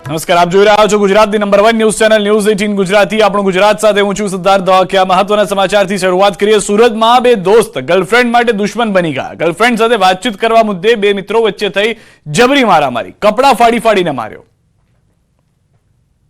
નમસ્કાર, આપ જોઈ રહ્યા છો ગુજરાતની number 1 news channel news 18 Gujarati. આપણું ગુજરાત સાથે હું છું સિદ્ધાર્થ ધોળકિયા. મહત્વના સમાચારથી શરૂઆત કરીએ. સુરતમાં બે દોસ્ત ગર્લફ્રેન્ડ માટે દુશ્મન બની ગયા. ગર્લફ્રેન્ડ સાથે વાતચીત કરવા મુદ્દે બે મિત્રો વચ્ચે થઈ જબરી મારામારી. કપડા ફાડીને માર્યો.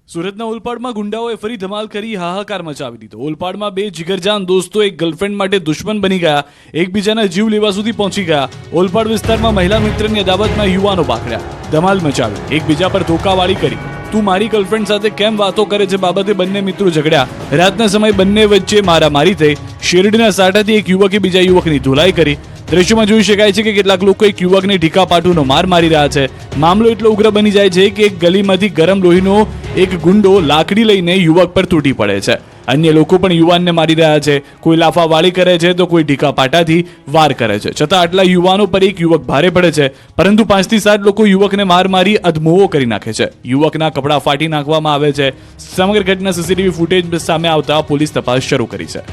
સુરતના ઓલપાડમાં ગુંડાઓએ ફરી ધમાલ કરી હાહાકાર મચાવી દીધો. ઓલપાડમાં બે જીગરજાન દોસ્તો એક ગર્લફ્રેન્ડ માટે દુશ્મન બની ગયા. એકબીજાના જીવ લેવા સુધી પહોંચી ગયા. ઓલપાડ વિસ્તારમાં મહિલા મિત્રની અદાવતમાં યુવાનો પાકડ્યા. ધમાલ મચાવી, એકબીજા પર ધોકાવાળી કરી. તું મારી ગર્લફ્રેન્ડ સાથે કેમ વાતો કરે છે બાબતે બંને મિત્રો ઝઘડ્યા. રાતના સમયે બંને વચ્ચે મારામારી થઈ. શેરડીના સાંઠાથી એક યુવકે બીજા યુવકની ધોલાઈ કરી. દ્રશ્યમાં જોઈ શકાય છે કે કેટલાક લોકો એક યુવકને ઢીકા પાટુનો માર મારી રહ્યા છે. મામલો એટલો ઉગ્ર બની જાય છે કે એક ગલીમાંથી ગરમ લોહીનો એક ગુંડો લાકડી લઈને યુવક પર તૂટી પડે છે. અન્ય લોકો પણ યુવાનને મારી રહ્યા છે. કોઈ લાફાવાળી કરે છે તો કોઈ ઢીકા પાટાથી વાર કરે છે. છતાં આટલા યુવાનો પર એક યુવક ભારે પડે છે, પરંતુ 5 થી 7 લોકો યુવકને મારી અધમોવો કરી નાખે છે. યુવકના કપડા ફાટી નાખવામાં આવે છે. સમગ્ર ઘટના સીસીટીવી ફૂટેજ સામે આવતા પોલીસ તપાસ શરૂ કરી છે.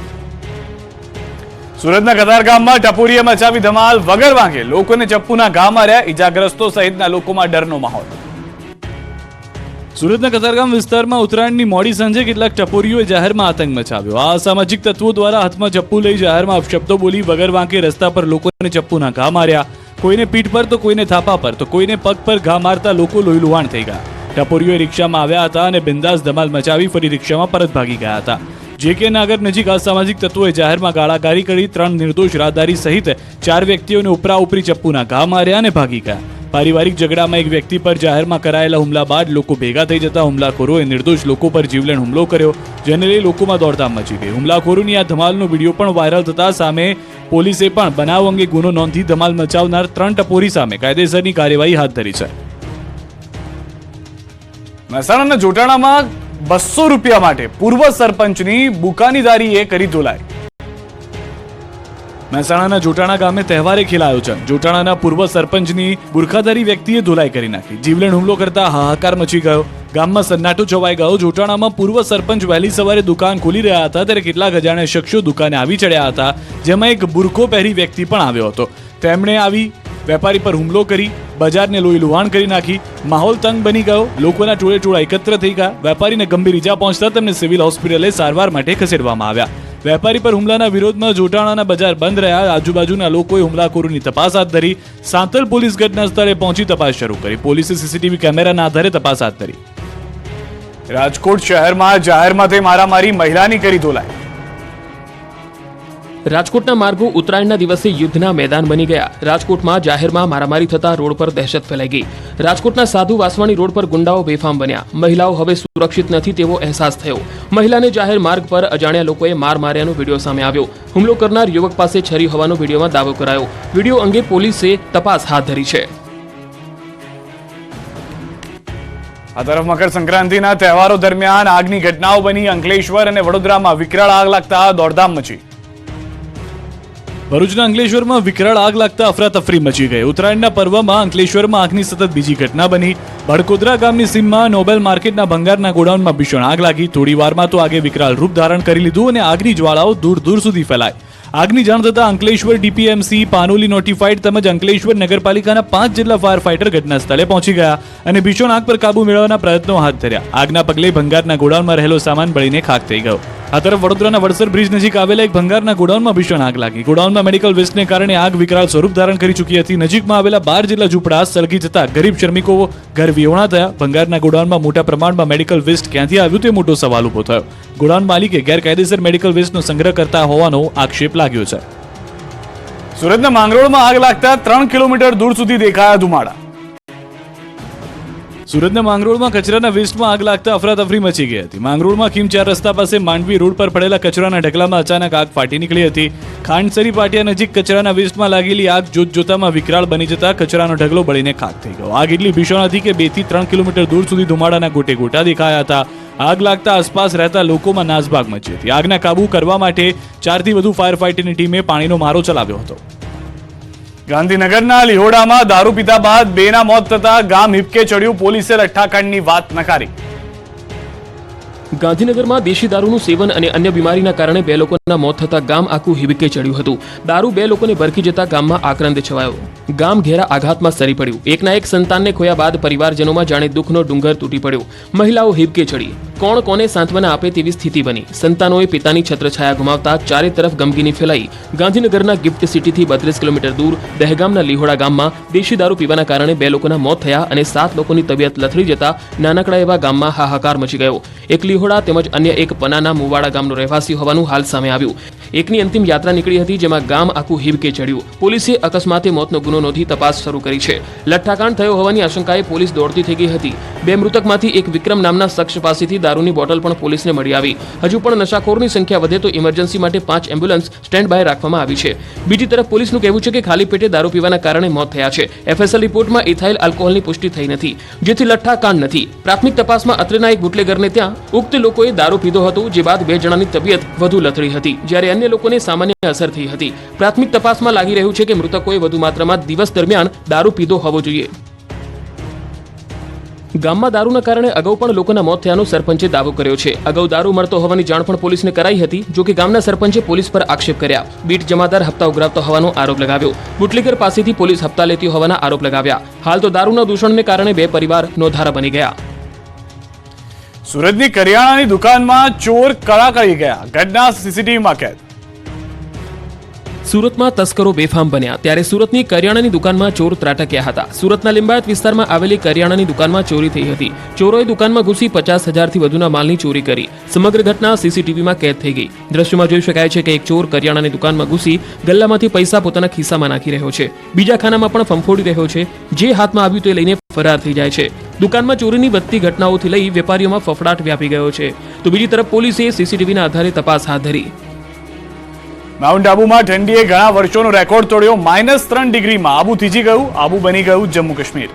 સુરતના કતારગામમાં ટપોરીએ મચાવી ધમાલ. વગર વાંકે લોકોને ચપ્પુના ઘા માર્યા. ઈજાગ્રસ્તો સહિતના લોકોમાં ડરનો માહોલ. સુરતના કતારગામ વિસ્તારમાં ઉત્તરાયણની મોડી સાંજે કેટલાક ટપોરીઓએ જાહેરમાં આતંક મચાવ્યો. આ અસામાજિક તત્વો દ્વારા હાથમાં ચપ્પુ લઈ જાહેરમાં અપશબ્દો બોલી વગર વાંકે રસ્તા પર લોકોને ચપ્પુના ઘા માર્યા. કોઈને પીઠ પર તો કોઈને થાપા પર તો કોઈને પગ પર ઘા મારતા લોકો લોહીલુહાણ થઈ ગયા. ટપોરીઓ રિક્ષામાં આવ્યા હતા અને બિંદાસ ધમાલ મચાવી ફરી રિક્ષામાં પરત ભાગી ગયા હતા. જેકે નગર નજીક અસામાજિક તત્વોએ જાહેરમાં ગાળાગાળી કરી 3 નિર્દોષ રાહદારી સહિત 4 વ્યક્તિઓને ઉપરાઉપરી ચપ્પુના ઘા માર્યા અને ભાગી ગયા. પારિવારિક ઝઘડામાં એક વ્યક્તિ પર જાહેરમાં કરાયેલા હુમલા બાદ લોકો ભેગા થઈ જતા હુમલાખોરોએ નિર્દોષ લોકો પર જીવલેણ હુમલો કર્યો, જેને લઈ લોકોમાં દોડધામ મચી ગઈ. હુમલાખોરોની આ ધમાલનો વિડીયો પણ વાયરલ થતા સામે પોલીસે પણ બનાવ અંગે ગુનો નોંધી ધમાલ મચાવનાર 3 ટપોરી સામે કાયદેસરની કાર્યવાહી હાથ ધરી છે. મહેસાણાના જોટાણામાં 200 રૂપિયા માટે પૂર્વ સરપંચની બુકાનીદારીએ કરી ધોલાઈ. મહેસાણાના જોટાણા ગામે તહેવારે ખેલાયો છે. જોટાણાના પૂર્વ સરપંચની બુરખાધારી વ્યક્તિએ ધોલાઈ કરી નાખી. જીવલેણ હુમલો કરતા હાહાકાર મચી ગયો. ગામમાં સન્નાટો છવાઈ ગયો. જોટાણામાં પૂર્વ સરપંચ વહેલી સવારે દુકાન ખોલી રહ્યા હતા ત્યારે કેટલાક અજાણ્યા શખ્સો દુકાને આવી ચડ્યા હતા, જેમાં એક બુરખો પહેરી વ્યક્તિ પણ આવ્યો હતો. તેમણે આવી વેપારી પર હુમલો કરી બજારને લોહીલુહાણ કરી નાખી. માહોલ તંગ બની ગયો. લોકોના ટોળે એકત્ર થઈ ગયા. વેપારીને ગંભીર ઈજા પહોંચતા તેમને સિવિલ હોસ્પિટલે સારવાર માટે ખસેડવામાં આવ્યા. વેપારી પર હુમલાના વિરોધમાં જોટાણાના બજાર બંધ રહ્યા. આજુબાજુના લોકોએ હુમલાખોરોની તપાસ હાથ ધરી. સાંતલ પોલીસ ઘટના સ્થળે પહોંચી તપાસ શરૂ કરી. પોલીસે સીસીટીવી કેમેરાના આધારે તપાસ હાથ ધરી. રાજકોટ શહેરમાં જાહેરમાં થઈ મારામારી. મહિલાની કરી ધોલાઈ. રાજકોટના માર્ગો ઉત્તરાયણના દિવસે યુદ્ધના મેદાન બની ગયા. રાજકોટમાં જાહેરમાં મારામારી થતા રોડ પર દહેશત ફેલાઈ ગઈ. રાજકોટના સાધુ વાસવાણી રોડ પર ગુંડાઓ બેફામ બન્યા. મહિલાઓ હવે સુરક્ષિત નથી તેવો અહેસાસ થયો. મહિલાને જાહેર માર્ગ પર અજાણ્યા લોકોએ માર્યાનો વિડીયો સામે આવ્યો. હુમલો કરનાર યુવક પાસે છરી હોવાનો વિડીયોમાં દાવો કરાયો. વિડીયો અંગે પોલીસે તપાસ હાથ ધરી છે. આ તરફ મકર સંક્રાંતિના તહેવારો દરમિયાન આગની ઘટનાઓ બની. અંકલેશ્વર અને વડોદરામાં વિકરાળ આગ લાગતા દોડધામ મચી. ભરૂચના અંકલેશ્વરમાં વિકરાળ આગ લાગતા અફરાતફરી મચી ગઈ. ઉત્તરાયણના પર્વમાં અંકલેશ્વરમાં આગની સતત બીજી ઘટના બની. બડકોદરા ગામની સીમમાં નોબેલ માર્કેટના ભંગારના ગોડાઉનમાં ભીષણ આગ લાગી. થોડી વારમાં તો આગે વિકરાળ રૂપ ધારણ કરી લીધું અને આગની જ્વાળાઓ દૂર દૂર સુધી ફેલાઈ. આગની જાણ થતાં અંકલેશ્વર ડીપીએમસી, પાનોલી નોટિફાઈડ તેમજ અંકલેશ્વર નગરપાલિકાના 5 જેટલા ફાયર ફાઈટર ઘટના સ્થળે પહોંચી ગયા અને ભીષણ આગ પર કાબુ મેળવવાના પ્રયત્નો હાથ ધર્યા. આગના પગલે ભંગારના ગોડાઉનમાં રહેલો સામાન બળીને ખાખ થઈ ગયો. આ તરફ વડોદરાના વડસર બ્રિજ નજીક આવેલા એક ભંગારના ગોડાઉનમાં ભીષણ આગ લાગી. ગોડાઉનમાં મેડિકલ વેસ્ટને કારણે આગ વિકરાળ સ્વરૂપ ધારણ કરી ચૂકી હતી. નજીકમાં આવેલા 12 જેટલા ઝૂંપડા સળગી જતા ગરીબ શ્રમિકો ઘર વિહોણા થયા. ભંગારના ગોડાઉનમાં મોટા પ્રમાણમાં મેડિકલ વેસ્ટ ક્યાંથી આવ્યું તે મોટો સવાલ ઉભો થયો. ગોડાઉન માલિકે ગેરકાયદેસર મેડિકલ વેસ્ટનો સંગ્રહ કરતા હોવાનો આક્ષેપ લાગ્યો છે. સુરતના માંગરોળમાં આગ લાગતા 3 કિલોમીટર દૂર સુધી દેખાયા ધુમાડા. સુરતના માંગરોળમાં કચરાના વેસ્ટમાં આગ લાગતા અફરાતફરી મચી ગઈ હતી. માંગરોળમાં ખીમ 4 રસ્તા પાસે માંડવી રોડ પર પડેલા કચરાના ઢગલામાં અચાનક આગ ફાટી નીકળી હતી. ખાંડસરી પાટિયા નજીક કચરાના વેસ્ટમાં લાગેલી આગ જોતજોતામાં વિકરાળ બની જતા કચરાનો ઢગલો બળીને ખાખ થઈ ગયો. આગ એટલી ભીષણ હતી કે 2 થી 3 કિલોમીટર દૂર સુધી ધુમાડાના ગોટે ગોટા દેખાયા હતા. આગ લાગતા આસપાસ રહેતા લોકોમાં નાસભાગ મચી હતી. આગને કાબુ કરવા માટે 4 થી વધુ ફાયર ફાઈટરની ટીમે પાણીનો મારો ચલાવ્યો હતો. ગાંધીનગરના લિહોડામાં દારૂ પીધા બાદ 2ના મોત થતા ગામ હિપકે ચડ્યું. પોલીસે લઠ્ઠાકાંડની વાત નકારી. ગાંધીનગરમાં દેશી દારૂનું સેવન અને અન્ય બીમારીના કારણે 2 લોકોના મોત થતા ગામ આખું હિબકે ચડ્યું હતું. દારૂ 2 લોકોને ભરખી જતા ગામમાં આક્રંદ છવાયો. ગામ ઘેરા આઘાતમાં સરી પડ્યું. એકના એક સંતાનને ખોયા બાદ પરિવારજનોમાં જાણે દુઃખનો ડુંગર તૂટી પડ્યો. મહિલાઓ હિબકે ચડી. કોણ કોને સાંત્વના આપે તેવી સ્થિતિ બની. સંતાનોએ પિતાની છત્રછાયા ગુમાવતા ચારે તરફ ગમગીની ફેલાઈ. ગાંધીનગરના ગિફ્ટ સિટીથી 32 કિલોમીટર દૂર દહેગામના લીહોડા ગામમાં દેશી દારૂ પીવાના કારણે 2 લોકોના મોત થયા અને 7 લોકોની તબિયત લથડી જતા નાનકડા એવા ગામમાં હાહાકાર મચી ગયો. એક લીહોડા તેમજ અન્ય એક પનાના મુવાડા ગામનો રહેવાસી હોવાનું હાલ સામે આવ્યું. એકની અંતિમ યાત્રા નીકળી હતી, જેમાં ગામ આખું હિબકે ચડ્યું. પોલીસે અકસ્માતે મોતનો ગુનો નોંધી તપાસ શરૂ કરી છે. લઠ્ઠાકાંડ થયો હોવાની આશંકાએ પોલીસ દોડતી થઈ ગઈ હતી. 2 મૃતકમાંથી એક વિક્રમ નામના શખ્સ પાસેથી દારૂની બોટલ પણ પોલીસને મળી આવી. હજુ પણ નશાખોરની સંખ્યા વધે તો ઇમરજન્સી માટે 5 એમ્બ્યુલન્સ સ્ટેન્ડ બાય રાખવામાં આવી છે. બીજી તરફ પોલીસનું કહેવું છે કે ખાલી પેટે દારૂ પીવાના કારણે મોત થયા છે. FSL રિપોર્ટમાં ઇથાઇલ આલ્કોહોલની પુષ્ટિ થઈ નથી, જેથી લઠ્ઠાકાંડ નથી. પ્રાથમિક તપાસમાં અત્રેના એક બુટલેગરને ત્યાં ઉક્ત લોકોએ દારૂ પીધો હતો, જે બાદ 2 જણાની તબિયત વધુ લથડી હતી, જ્યારે અન્ય લોકોને સામાન્ય અસર થઈ હતી. પ્રાથમિક તપાસમાં લાગી રહ્યું છે કે મૃતકોએ વધુ માત્રામાં દિવસ દરમિયાન દારૂ પીધો હોવો જોઈએ. ગામમાં દારૂના કારણે અગાઉ પણ લોકોના મોત થયાનો સરપંચે દાવો કર્યો છે. અગાઉ દારૂ મળતો હોવાની જાણ પણ પોલીસને કરાઈ હતી, જો કે ગામના સરપંચે પોલીસ પર આક્ષેપ કર્યા. બીટ જમાદાર હપ્તા ઉઘરાવતો હોવાનો આરોપ લગાવ્યો. બુટલેગર પાસેથી પોલીસ હપ્તા લેતી હોવાના આરોપ લગાવ્યા. હાલ તો દારૂના દૂષણને કારણે 2 પરિવાર નોંધારા બની ગયા. સુરતની કરિયાણાની દુકાનમાં ચોર કળા કરી ગયા. ઘટના સીસીટીવીમાં કેદ. સુરતમાં તસ્કરો બેફામ બન્યા ત્યારે સુરતની કરિયાણાની દુકાનમાં ચોર ત્રાટક્યા હતા. સુરતના લિંબાયત વિસ્તારમાં આવેલી કરિયાણાની દુકાનમાં ચોરી થઈ હતી. ચોરોએ દુકાનમાં ઘૂસી 50,000થી વધુના માલની ચોરી કરી. સમગ્ર ઘટના સીસીટીવીમાં કેદ થઈ ગઈ. દ્રશ્યોમાં જોઈ શકાય છે કે એક ચોર કરિયાણાની દુકાનમાં ઘૂસી ગલ્લામાંથી પૈસા પોતાના ખિસ્સામાં નાખી રહ્યો છે. બીજા ખાનામાં પણ ફંફોડી રહ્યો છે. જે હાથમાં આવ્યું તે લઈને ફરાર થઈ જાય છે. દુકાનમાં ચોરીની વધતી ઘટનાઓથી લઈ વેપારીઓમાં ફફડાટ વ્યાપી ગયો છે. તો બીજી તરફ પોલીસે સીસીટીવીના આધારે તપાસ હાથ ધરી. માઉન્ટ આબુમાં ઠંડીએ ઘણા વર્ષોનો રેકોર્ડ તોડ્યો. -3 ડિગ્રીમાં આબુ થીજી ગયું. આબુ બની ગયું જમ્મુ કાશ્મીર.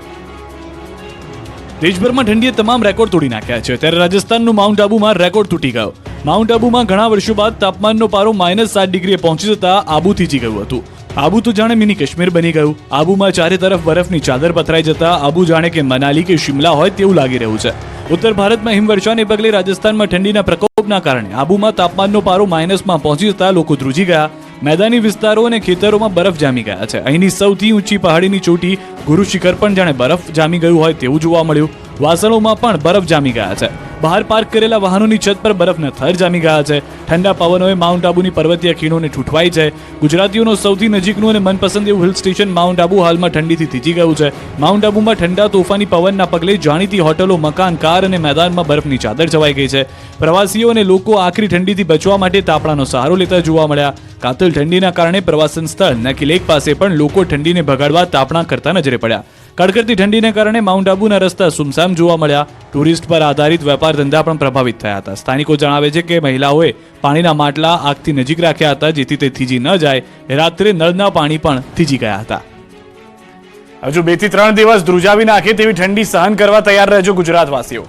દેશભરમાં ઠંડીએ તમામ રેકોર્ડ તોડી નાખ્યા છે, ત્યારે રાજસ્થાનનું માઉન્ટ આબુમાં રેકોર્ડ તૂટી ગયો. માઉન્ટ આબુમાં ઘણા વર્ષો બાદ તાપમાનનો પારો -7 ડિગ્રીએ પહોંચી જતા આબુ થીજી ગયું હતું. આબુ તો જાણે મિની કાશ્મીર બની ગયું. આબુમાં ચારે તરફ બરફની ચાદર પથરાઈ જતા આબુ જાણે કે મનાલી કે શિમલા હોય તેવું લાગી રહ્યું છે. ઉત્તર ભારતમાં હિમવર્ષાને પગલે રાજસ્થાનમાં ઠંડીના પ્રકોપના કારણે આબુમાં તાપમાનનો પારો માઇનસમાં પહોંચી જતા લોકો ધ્રુજી ગયા. મેદાની વિસ્તારો અને ખેતરોમાં બરફ જામી ગયા છે. અહીંની સૌથી ઊંચી પહાડીની ચોટી ગુરુ શિખર પણ જાણે બરફ જામી ગયું હોય તેવું જોવા મળ્યું. વાસણોમાં પણ બરફ જામી ગયા છે. બહાર પાર્ક કરેલા વાહનોની છત પર બરફના થર જામી ગયા છે. ઠંડા પવનોએ માઉન્ટ આબુની પર્વતીય ખીણોને ઠૂંઠવાઈ છે. ગુજરાતીઓનો સૌથી નજીકનું અને મનપસંદ એવું હિલ સ્ટેશન માઉન્ટ આબુ હાલમાં ઠંડીથી થીજી ગયું છે. માઉન્ટ આબુમાં ઠંડા તોફાની પવનના પગલે જાણીતી હોટલો, મકાન, કાર અને મેદાનમાં બરફની ચાદર છવાઈ ગઈ છે. પ્રવાસીઓ અને લોકો આખરી ઠંડીથી બચવા માટે તાપણાનો સહારો લેતા જોવા મળ્યા. કાતિલ ઠંડીના કારણે પ્રવાસન સ્થળ નકી લેક પાસે પણ લોકો ઠંડીને ભગાડવા તાપણા કરતા નજરે પડ્યા. કડકડતી ઠંડીને કારણે માઉન્ટ આબુના રસ્તા સુમસામ જોવા મળ્યા. ટુરિસ્ટ પર આધારિત વેપાર ધંધા પણ પ્રભાવિત થયા હતા. સ્થાનિકો જણાવે છે કે મહિલાઓએ પાણીના માટલા આગથી નજીક રાખ્યા હતા, જેથી તે થીજી ન જાય. રાત્રે નળના પાણી પણ થીજી ગયા હતા. હજુ 2 થી 3 દિવસ ધ્રુજાવી નાખે તેવી ઠંડી સહન કરવા તૈયાર રહેજો ગુજરાતવાસીઓ.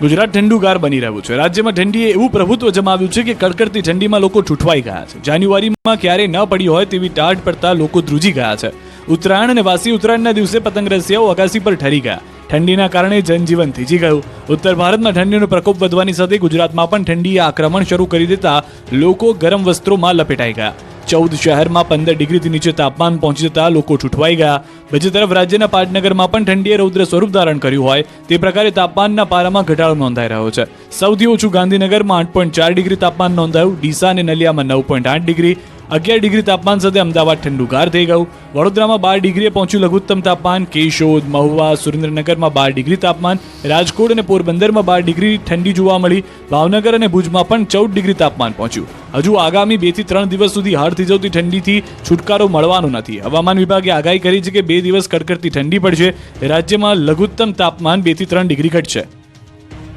ગુજરાત ઠંડુગાર બની રહ્યું છે. રાજ્યમાં ઠંડીએ એવું પ્રભુત્વ જમાવ્યું છે કે કડકડતી ઠંડીમાં લોકો ઠૂંઠવાઈ ગયા છે. જાન્યુઆરીમાં ક્યારેય ન પડી હોય તેવી ટાઢ પડતા લોકો ધ્રુજી ગયા છે. ઉત્તરાયણ અને વાસી ઉત્તરાયણના દિવસે પતંગ રસિયાઓ અગાસી પર ઠરી ગયા. ઠંડીના કારણે જનજીવન થીજી ગયું. ઉત્તર ભારતમાં ઠંડીનો પ્રકોપ વધવાની સાથે ગુજરાતમાં પણ ઠંડીએ આક્રમણ શરૂ કરી દેતા લોકો ગરમ વસ્ત્રોમાં લપેટાઈ ગયા. 14 શહેરમાં 15 ડિગ્રીથી નીચે તાપમાન પહોંચી જતા લોકો ઠૂંઠવાઈ ગયા. બીજી તરફ રાજ્યના પાટનગરમાં પણ ઠંડીએ રૌદ્ર સ્વરૂપ ધારણ કર્યું હોય તે પ્રકારે તાપમાનના પારામાં ઘટાડો નોંધાઈ રહ્યો છે. સૌથી ઓછું ગાંધીનગરમાં 8.4 ડિગ્રી તાપમાન નોંધાયું. ડીસા અને નલિયામાં 9.8 ડિગ્રી. 11 ડિગ્રી તાપમાન સાથે અમદાવાદ ઠંડુગાર થઈ ગયું. વડોદરામાં 12 ડિગ્રીએ પહોંચ્યું લઘુત્તમ તાપમાન. કેશોદ, મહુવા, સુરેન્દ્રનગરમાં 12 ડિગ્રી તાપમાન. રાજકોટ અને પોરબંદરમાં 12 ડિગ્રી ઠંડી જોવા મળી. ભાવનગર અને ભુજમાં પણ 14 ડિગ્રી તાપમાન પહોંચ્યું. હજુ આગામી 2 થી 3 દિવસ સુધી હાડ થીજવતી ઠંડીથી છુટકારો મળવાનો નથી. હવામાન વિભાગે આગાહી કરી છે કે 2 દિવસ કડકડતી ઠંડી પડશે. રાજ્યમાં લઘુત્તમ તાપમાન 2 થી 3 ડિગ્રી ઘટશે.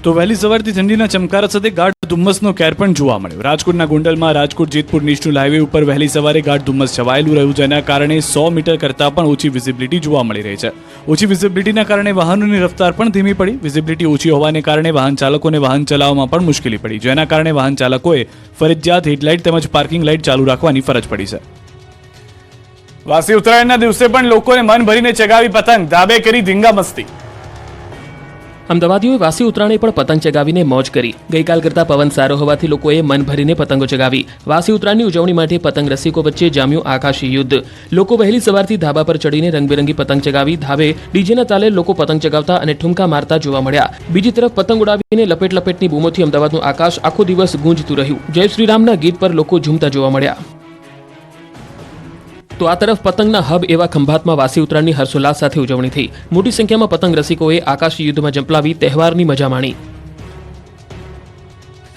તો વહેલી સવારથી ઠંડીના ચમકારા સાથે ગાઢ ધુમ્મસનો કેર પણ જોવા મળ્યો. રાજકોટના ગોંડલમાં રાજકોટ જેતપુર નેશનલ હાઈવે ઉપર વહેલી સવારે ગાઢ ધુમ્મસ છવાયેલું રહ્યું, જેના કારણે 100 મીટર કરતાં પણ ઓછી વિઝિબિલિટી જોવા મળી રહી છે. ઓછી વિઝિબિલિટીના કારણે વાહનોની રફતાર પણ ધીમી પડી. વિઝિબિલિટી ઓછી હોવાને કારણે વાહન ચાલકોને વાહન ચલાવવામાં પણ મુશ્કેલી પડી, જેના કારણે વાહન ચાલકોએ ફરજિયાત હેડલાઇટ તેમજ પાર્કિંગ લાઇટ ચાલુ રાખવાની ફરજ પડી છે. વાસી ઉત્તરાયણના દિવસે પણ લોકોને મન ભરીને ચગાવી પતંગ, ધાબે કરી ધીંગા મસ્તી. અમદાવાદીઓએ વાસી ઉત્તરાયણે પણ પતંગ ચગાવીને મોજ કરી. ગઈકાલ કરતા પવન સારો હોવાથી લોકોએ મન ભરીને પતંગો ચગાવી. વાસી ઉત્તરાયણની ઉજવણી માટે પતંગ રસિકો વચ્ચે જામ્યું આકાશી યુદ્ધ. લોકો વહેલી સવારથી ધાબા પર ચડીને રંગબેરંગી પતંગ ચગાવી. ધાબે ડીજેના તાલે લોકો પતંગ ચગાવતા અને ઠુમકા મારતા જોવા મળ્યા. બીજી તરફ પતંગ ઉડાવીને લપેટ લપેટની બૂમોથી અમદાવાદનું આકાશ આખો દિવસ ગુંજતું રહ્યું. જય શ્રીરામના ગીત પર લોકો ઝૂમતા જોવા મળ્યા. તો આ તરફ પતંગના હબ એવા ખંભાતમાં વાસી ઉત્તરાયણની હર્ષોલ્લાસ સાથે ઉજવણી થઈ. મોટી સંખ્યામાં પતંગ રસિકોએ આકાશી યુદ્ધમાં ઝંપલાવી તહેવારની મજા માણી.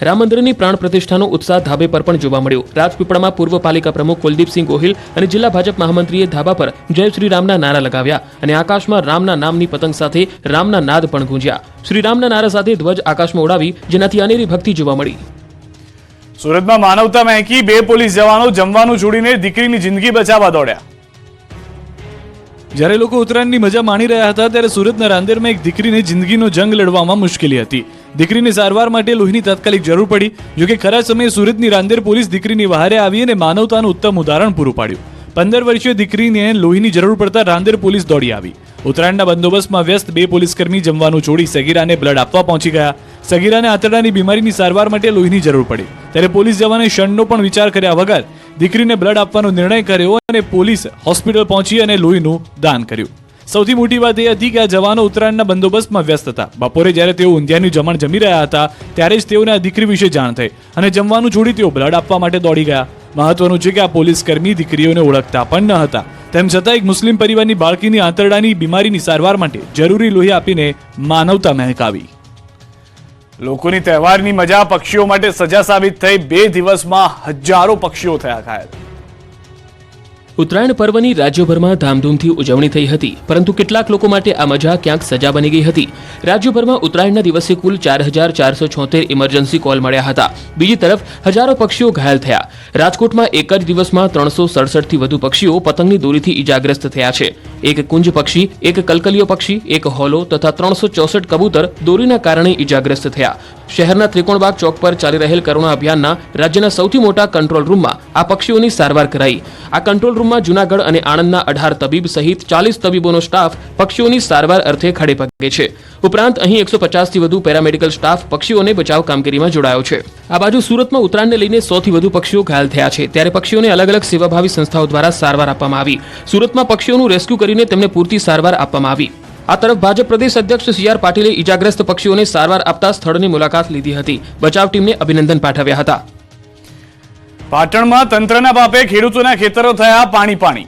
રામ મંદિરની પ્રાણ પ્રતિષ્ઠાનો ઉત્સાહ ધાબે પર પણ જોવા મળ્યો. રાજપીપળામાં પૂર્વ પાલિકા પ્રમુખ કુલદીપસિંહ ગોહિલ અને જિલ્લા ભાજપ મહામંત્રીએ ધાબા પર જય શ્રી રામના નારા લગાવ્યા અને આકાશમાં રામના નામની પતંગ સાથે રામના નાદ પણ ગુંજ્યા. શ્રી રામના નારા સાથે ધ્વજ આકાશમાં ઉડાવી, જેનાથી અનેરી ભક્તિ જોવા મળી. સુરતમાં માનવતા મહેકી, 2 પોલીસ જવાનો જમવાનું છોડીને દીકરીની જિંદગી બચાવવા દોડ્યા. જ્યારે લોકો ઉત્તરાયણની મજા માણી રહ્યા હતા ત્યારે સુરતના રાંદેરમાં એક દીકરીને જિંદગીનો જંગ લડવામાં મુશ્કેલી હતી. દીકરીને સારવાર માટે લોહીની તાત્કાલિક જરૂર પડી. જોકે ખરા સમયે સુરતની રાંદેર પોલીસ દીકરીની વહારે આવી અને માનવતાનું ઉત્તમ ઉદાહરણ પૂરું પાડ્યું. 15 વર્ષીય દીકરીને લોહીની જરૂર પડતા રાંદેર પોલીસ દોડી આવી. ઉત્તરાયણના બંદોબસ્તમાં વ્યસ્ત 2 પોલીસકર્મી જમવાનું છોડી સગીરાને બ્લડ આપવા પહોંચી ગયા. સગીરાને આંતરડાની બીમારીની સારવાર માટે લોહીની જરૂર પડી ત્યારે પોલીસ જવાને ક્ષણનો પણ વિચાર કર્યા વગર દીકરીને બ્લડ આપવાનો નિર્ણય કર્યો અને પોલીસ હોસ્પિટલ પહોંચી અને લોહીનું દાન કર્યું. સૌથી મોટી વાત એ હતી કે આ જવાનો ઉત્તરાયણના બંદોબસ્તમાં વ્યસ્ત હતા. બપોરે જ્યારે તેઓ ઊંધિયાનું જમણ જમી રહ્યા હતા ત્યારે જ તેઓને આ દીકરી વિશે જાણ થઈ અને જમવાનું છોડી તેઓ બ્લડ આપવા માટે દોડી ગયા. મહત્વનું છે કે આ પોલીસકર્મી દીકરીઓને ઓળખતા પણ ન હતા. તેમ છતાં એક મુસ્લિમ પરિવારની બાળકીની આંતરડાની બીમારીની સારવાર માટે જરૂરી લોહી આપીને માનવતા મહેકાવી. લોકોની તહેવારની મજા પક્ષીઓ માટે સજા સાબિત થઈ. 2 દિવસમાં હજારો પક્ષીઓ થયા ઘાયલ. ઉત્તરાયણ પર્વની રાજ્યભરમાં ધામધૂમથી ઉજવણી થઈ હતી, પરંતુ કેટલાક લોકો માટે આ મજા ક્યાંક સજા બની ગઈ હતી. રાજ્યભરમાં ઉત્તરાયણના દિવસે કુલ 4474 ઇમરજન્સી કોલ મળ્યા હતા. બીજી તરફ હજારો પક્ષીઓ ઘાયલ થયા. રાજકોટમાં એક જ દિવસમાં 367 થી વધુ પક્ષીઓ પતંગની દોરીથી ઈજાગ્રસ્ત થયા છે. એક કુંજ પક્ષી, એક કલકલિયો પક્ષી, એક હોલો તથા 364 કબૂતર દોરીના કારણે ઈજાગ્રસ્ત થયા. શહેરના ત્રિકોણબાગ ચોક પર ચાલી રહેલ કરુણા અભિયાનના રાજ્યના સૌથી મોટા કંટ્રોલ રૂમમાં આ પક્ષીઓની સારવાર કરાઈ. આ કંટ્રોલ રૂમમાં જૂનાગઢ અને આણંદના 18 તબીબ સહિત 40 તબીબોનો સ્ટાફ પક્ષીઓની સારવાર અર્થે ખડે પગે છે. ઉપરાંત અહીં 150 થી વધુ પેરામેડિકલ સ્ટાફ પક્ષીઓને બચાવ કામગીરીમાં જોડાયો છે. આ બાજુ સુરતમાં ઉત્તરાયણને લઈને 100 થી વધુ પક્ષીઓ ઘાયલ થયા છે. ત્યારે પક્ષીઓને અલગ અલગ સેવાભાવી સંસ્થાઓ દ્વારા સારવાર આપવામાં આવી. સુરતમાં પક્ષીઓનું રેસ્ક્યુ કરીને તેમને પૂરતી સારવાર આપવામાં આવી. આ તરફ ભાજપ પ્રદેશ અધ્યક્ષ CR પાટીલે ઈજાગ્રસ્ત પક્ષીઓને સારવાર આપતા સ્થળની મુલાકાત લીધી હતી. બચાવ ટીમને અભિનંદન પાઠવ્યા હતા. પાટણમાં તંત્રના પાપે ખેડૂતોના ખેતરો થયા પાણી.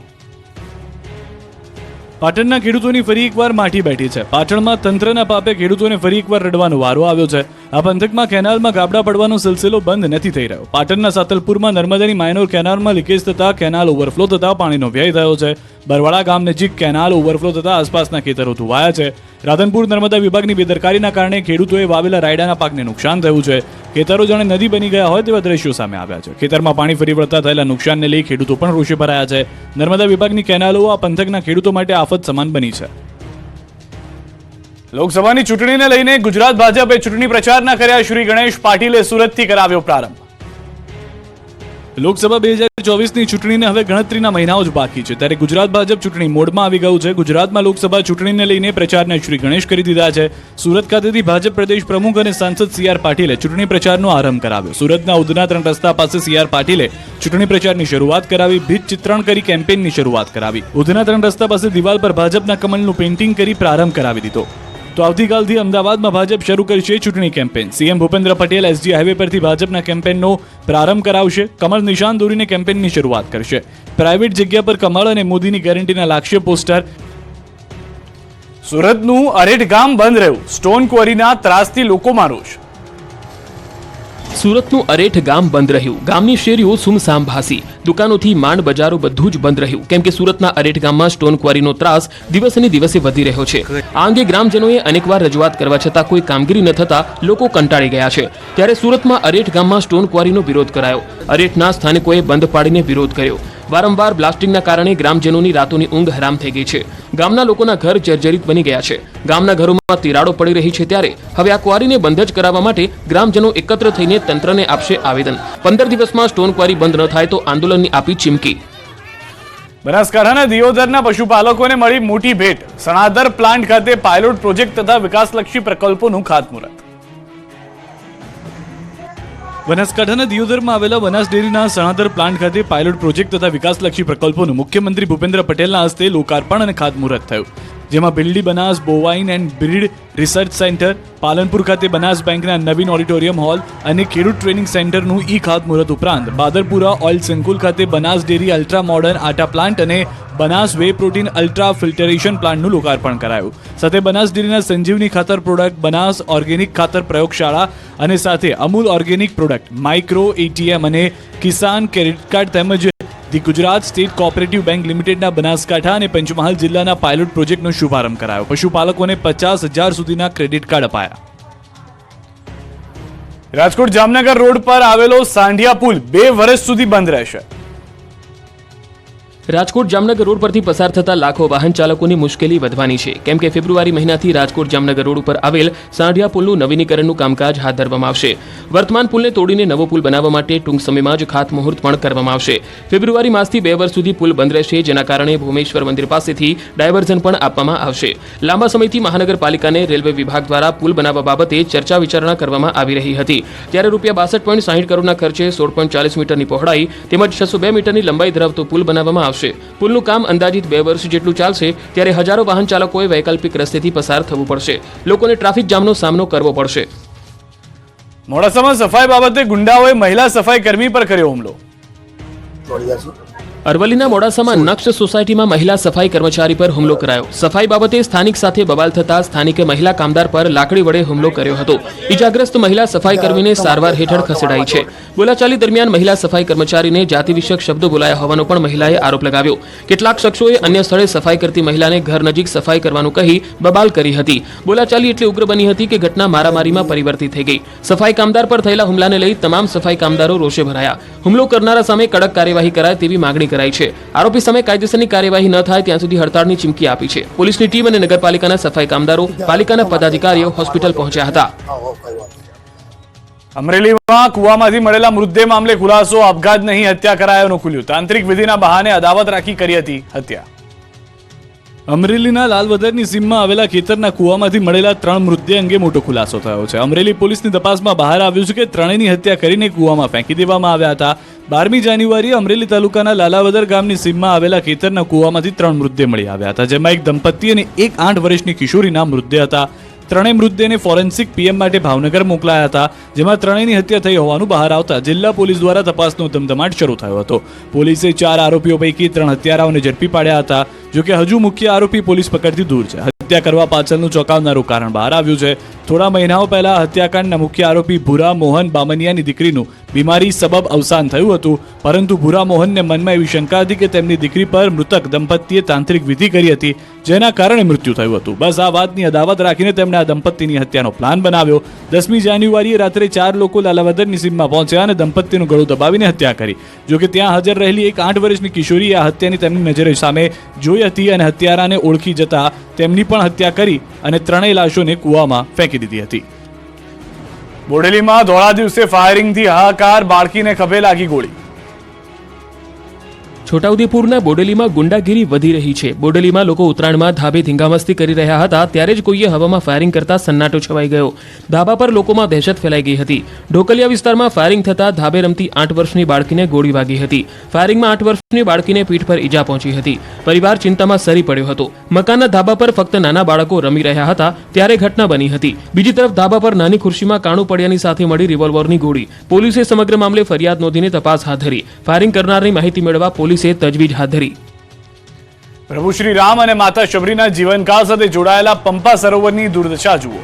પાટણના ખેડૂતોની ફરી એકવાર માઠી બેઠી છે. પાટણમાં તંત્રના પાપે ખેડૂતોને ફરી એકવાર રડવાનો વારો આવ્યો છે. આ પંથકમાં કેનાલમાં ગાબડા પડવાનો સિલસિલો બંધ નથી થઈ રહ્યો. પાટણના સાતલપુરમાં નર્મદાની માઇનોર કેનાલમાં લીકેજ થતા કેનાલ ઓવરફ્લો થતા પાણીનો વ્યય થયો છે. બરવાડા ગામ નજીક કેનાલ ઓવરફ્લો થતા આસપાસના ખેતરો ધોવાયા છે. રાધનપુર નર્મદા વિભાગની બેદરકારીના કારણે ખેડૂતોએ વાવેલા રાયડાના પાકને નુકસાન થયું છે. ખેતરો જાણે નદી બની ગયા હોય તેવા દ્રશ્યો સામે આવ્યા છે. ખેતરમાં પાણી ફરી વળતા થયેલા નુકસાનને લઈ ખેડૂતો પણ રોષે ભરાયા છે. નર્મદા વિભાગની કેનાલો આ પંથકના ખેડૂતો માટે આફત સમાન બની છે. લોકસભાની ચૂંટણીને લઈને ગુજરાત ભાજપે ચૂંટણી પ્રચારના કર્યા. શ્રી ગણેશ પાટીલે સુરતથી કરાવ્યો પ્રારંભ. લોકસભા 2024ની ચૂંટણીને હવે ગણતરીના મહિનાઓ જ બાકી છે ત્યારે ગુજરાત ભાજપ ચૂંટણી મોડમાં આવી ગયું છે. ગુજરાતમાં લોકસભા ચૂંટણીને લઈને પ્રચારને શ્રી ગણેશ કરી દીધા છે. સુરત ખાતેથી ભાજપ પ્રદેશ પ્રમુખ અને સાંસદ CR પાટીલે ચૂંટણી પ્રચારનો આરંભ કરાવ્યો. સુરતના ઉધના 3 રસ્તા પાસે CR પાટીલે ચૂંટણી પ્રચારની શરૂઆત કરાવી. ભીત ચિત્રણ કરી કેમ્પેનની શરૂઆત કરાવી. ઉધના 3 રસ્તા પાસે દિવાલ પર ભાજપના કમળનું પેઇન્ટિંગ કરી પ્રારંભ કરાવી દીધો. તો આવતીકાલથી અમદાવાદમાં ભાજપ શરૂ કરશે ચૂંટણી campaign. CM Bhupendra Patel SG highway પરથી ભાજપના કેમ્પેનનો પ્રારંભ કરાવશે. કમળ નિશાન દોરીને કેમ્પેનની શરૂઆત કરશે. પ્રાઇવેટ જગ્યા પર કમળ અને મોદીની ગેરંટીના લાગશે પોસ્ટર. સુરતનું અરેઠ ગામ બંધ રહ્યું. સ્ટોન ક્વોરીના ત્રાસથી લોકોમાં રોષ. સુરતનું અરેઠ ગામ બંધ રહ્યું. ગામની શેરીઓ સુમસામ ભાસી. દુકાનોથી માંડ બજારો બધું જ બંધ રહ્યું, કેમ કે સુરતના અરેઠ ગામમાં સ્ટોન ક્વોરીનો ત્રાસ દિવસેને દિવસે વધી રહ્યો છે. આ અંગે ગ્રામજનોએ અનેકવાર રજૂઆત કરવા છતાં કોઈ કામગીરી ન થતા લોકો કંટાળી ગયા છે. ત્યારે સુરતમાં અરેઠ ગામમાં સ્ટોન ક્વોરીનો વિરોધ કરાયો. અરેઠના સ્થાનિકોએ બંધ પાડીને વિરોધ કર્યો. વારંવાર બ્લાસ્ટિંગના કારણે ગ્રામજનોની રાતોની ઊંઘ હરામ થઈ ગઈ છે. ગામના લોકોના ઘર જર્જરિત બની ગયા છે. ગામના ઘરોમાં તિરાડો પડી રહી છે. ત્યારે હવે આ ક્વોરીને બંધ જ કરાવવા માટે ગ્રામજનો એકત્ર થઈને તંત્રને આપશે આવેદન. 15 દિવસમાં સ્ટોન ક્વોરી બંધ ન થાય તો આંદોલનની આપી ચીમકી. બનાસકાંઠાના દિયોદરના પશુપાલકોને મળી મોટી ભેટ. સણાદર પ્લાન્ટ ખાતે પાયલોટ પ્રોજેક્ટ તથા વિકાસલક્ષી પ્રકલ્પોનું ખાતમુહૂર્ત. બનાસકાંઠાના દિયોદરમાં આવેલા બનાસ ડેરીના સણાદર પ્લાન્ટ ખાતે પાયલોટ પ્રોજેક્ટ તથા વિકાસલક્ષી પ્રકલ્પોનું મુખ્યમંત્રી ભૂપેન્દ્ર પટેલના હસ્તે લોકાર્પણ અને ખાતમુહૂર્ત થયું, જેમાં building Banas bovine and breed research centre, Palanpur ખાતે બનાસ બેંકના નવીન ઓડિટોરિયમ હોલ અને ખેડૂત ટ્રેનિંગ સેન્ટરનું ખાતમુહૂર્ત ઉપરાંત બાદરપુરા ઓઇલ સંકુલ ખાતે બનાસ ડેરી અલ્ટ્રા મોડર્ન આટા પ્લાન્ટ અને Banas way protein ultra filtration પ્લાન્ટનું લોકાર્પણ કરાયું. સાથે બનાસ ડેરીના સંજીવની ખાતર પ્રોડક્ટ, બનાસ ઓર્ગેનિક ખાતર પ્રયોગશાળા અને સાથે Amul organic product, micro ATM અને કિસાન ક્રેડિટ કાર્ડ તેમજ the Gujarat state cooperative bank લિમિટેડના બનાસકાંઠા અને પંચમહાલ જિલ્લાના પાયલોટ પ્રોજેક્ટનો શુભારંભ કરાયો. પશુપાલકોને 50,000 સુધીના ક્રેડિટ કાર્ડ અપાયા. રાજકોટ જામનગર રોડ પર આવેલો સાંઢિયા પુલ 2 વર્ષ સુધી બંધ રહેશે. રાજકોટ જામનગર રોડ પરથી પસાર થતા લાખો વાહન ચાલકોની મુશ્કેલી વધવાની છે, કેમ કે ફેબ્રુઆરી મહિનાથી રાજકોટ જામનગર રોડ ઉપર આવેલ સાંઢિયા પુલનું નવીનીકરણનું કામકાજ હાથ ધરવામાં આવશે. વર્તમાન પુલને તોડીને નવો પુલ બનાવવા માટે ટૂંક સમયમાં જ ખાતમુહૂર્ત પણ કરવામાં આવશે. ફેબ્રુઆરી માસથી 2 વર્ષ સુધી પુલ બંધ રહેશે, જેના કારણે ભૂમેશ્વર મંદિર પાસેથી ડાયવર્ઝન પણ આપવામાં આવશે. લાંબા સમયથી મહાનગરપાલિકાને રેલવે વિભાગ દ્વારા પુલ બનાવવા બાબતે ચર્ચા વિચારણા કરવામાં આવી રહી હતી, ત્યારે ₹62.60 કરોડના ખર્ચે 16.40 મીટરની પહોળાઈ તેમજ 602 મીટરની લંબાઈ ધરાવતો પુલ બનાવવામાં આવશે. પુલનું કામ અંદાજિત 2 વર્ષ જેટલું ચાલશે, ત્યારે હજારો વાહન ચાલકોએ વૈકલ્પિક રસ્તેથી પસાર થવું પડશે. લોકોને ટ્રાફિક જામનો સામનો કરવો પડશે. મોડાસામાં સફાઈ બાબતે ગુંડાઓએ મહિલા સફાઈ કર્મી પર કર્યો હુમલો. અરવલ્લીના મોડાસામાં નક્ષ સોસાયટીમાં મહિલા સફાઈ કર્મચારી પર હુમલો કરાયો. સફાઈ બાબતે સ્થાનિક સાથે બબાલ થતા સ્થાનિકે મહિલા કામદાર પર લાકડી વડે હુમલો કર્યો હતો. ઇજાગ્રસ્ત મહિલા સફાઈ કર્મીને સારવાર હેઠળ ખસેડાઈ છે. બોલાચાલી દરમિયાન મહિલા સફાઈ કર્મચારીને જાતિ વિષયક શબ્દો બોલાયા હોવાનો પણ મહિલાએ આરોપ લગાવ્યો. કેટલાક શખ્સોએ અન્ય સ્થળે સફાઈ કરતી મહિલાને ઘર નજીક સફાઈ કરવાનું કહી બબાલ કરી હતી. બોલાચાલી એટલી ઉગ્ર બની હતી કે ઘટના મારામારીમાં પરિવર્તિત થઈ ગઈ. સફાઈ કામદાર પર થયેલા હુમલાને લઈ તમામ સફાઈ કામદારો રોષે ભરાયા. હુમલો કરનારા સામે કડક કાર્યવાહી કરાય તેવી માંગણી કરાઈ છે. આરોપી સામે કાયદેસરની કાર્યવાહી ન થાય ત્યાં સુધી હડતાળની ચીમકી આપી છે. પોલીસની ટીમ અને નગરપાલિકાના સફાઈ કામદારો, પાલિકાના પદાધિકારીઓ હોસ્પિટલ પહોંચ્યા હતા. અમરેલીમાં કુવામાંથી મળેલા મૃતદેહ મામલે ખુલાસો. આપઘાત નહીં, હત્યા કરાયાનું ખુલ્યું. તાંત્રિક વિધિના બહાને અદાવત રાખી કરી હતી હત્યા. અમરેલીના લાલવદરની સીમમાં આવેલા ખેતરના કુવામાંથી મળેલા 3 મૃતદેહ અંગે મોટો ખુલાસો થયો છે. અમરેલી પોલીસની તપાસમાં બહાર આવ્યું છે કે ત્રણેયની હત્યા કરીને કુવામાં ફેંકી દેવામાં આવ્યા હતા. 12મી જાન્યુઆરીએ અમરેલી તાલુકાના લાલાવદર ગામની સીમમાં આવેલા ખેતરના કુવામાંથી 3 મૃતદેહ મળી આવ્યા હતા, જેમાં એક દંપતી અને એક 8 વર્ષની કિશોરીના મૃતદેહ હતા. ત્રણેય મૃતદેહને ફોરેન્સિક પીએમ માટે ભાવનગર મોકલાયા હતા, જેમાં ત્રણેયની હત્યા થઈ હોવાનું બહાર આવતા જિલ્લા પોલીસ દ્વારા તપાસનો ધમધમાટ શરૂ થયો હતો. પોલીસે 4 આરોપીઓ પૈકી 3 હત્યારાઓને ઝડપી પાડ્યા હતા. જોકે હજુ મુખ્ય આરોપી પોલીસ પકડથી દૂર છે. હત્યા કરવા પાછળનું ચોંકાવનારું કારણ બહાર આવ્યું છે. થોડા મહિનાઓ પહેલા હત્યાકાંડના મુખ્ય આરોપી ભૂરા મોહન બામનિયાની દીકરીનું બીમારી સબબ અવસાન થયું હતું, પરંતુ ભૂરા મોહનને મનમાં એવી શંકા હતી કે તેમની દીકરી પર મૃતક દંપતીએ તાંત્રિક વિધિ કરી હતી, જેના કારણે મૃત્યુ થયું હતું. બસ આ વાતની અદાવત રાખીને તેમણે આ દંપતીની હત્યાનો પ્લાન બનાવ્યો. 10મી જાન્યુઆરીએ રાત્રે 4 લોકો લાલાવદરની સીમમાં પહોંચ્યા અને દંપતીનું ગળું દબાવીને હત્યા કરી. જોકે ત્યાં હાજર રહેલી એક 8 વર્ષની કિશોરીએ આ હત્યાની તેમની નજરે સામે જોઈ હતી અને હત્યારાને ઓળખી જતા તેમની પણ હત્યા કરી અને ત્રણેય લાશોને કૂવામાં ફેંકી દીધી હતી. બોડેલીમાં ધોળા દિવસે ફાયરિંગથી હાહાકાર, બાળકીને ખભે લાગી ગોળી. છોટાઉદેપુરના બોડેલીમાં ગુંડાગીરી વધી રહી છે. બોડેલીમાં લોકો ઉત્તરાયણમાં ધાબે ધીંગામસ્તી કરી રહ્યા હતા, ત્યારે જ કોઈએ હવામાં ફાયરિંગ કરતા સન્નાટો છવાઈ ગયો. ધાબા પર લોકોમાં દહેશત ફેલાઈ ગઈ હતી. ઢોકલિયા વિસ્તારમાં ફાયરિંગ થતા ધાબે રમતી 8 વર્ષની બાળકીને ગોળી વાગી હતી. ફાયરિંગમાં 8 વર્ષની બાળકીને પીઠ પર ઈજા પહોંચી હતી. પરિવાર ચિંતામાં સરી પડ્યો હતો. મકાનના ધાબા પર ફક્ત નાના બાળકો રમી રહ્યા હતા, ત્યારે ઘટના બની હતી. બીજી તરફ ધાબા પર નાની ખુરશીમાં કાણું પડ્યાની સાથે મળી રિવોલ્વરની ગોળી. પોલીસે સમગ્ર મામલે ફરિયાદ નોંધીને તપાસ હાથ ધરી. ફાયરિંગ કરનારની માહિતી મેળવવા પોલીસે તજવીજ હાથ ધરી. પ્રભુ શ્રી રામ અને માતા શબરીના જીવનકાળ સાથે જોડાયેલા પંપા સરોવરની દુર્દશા જુઓ.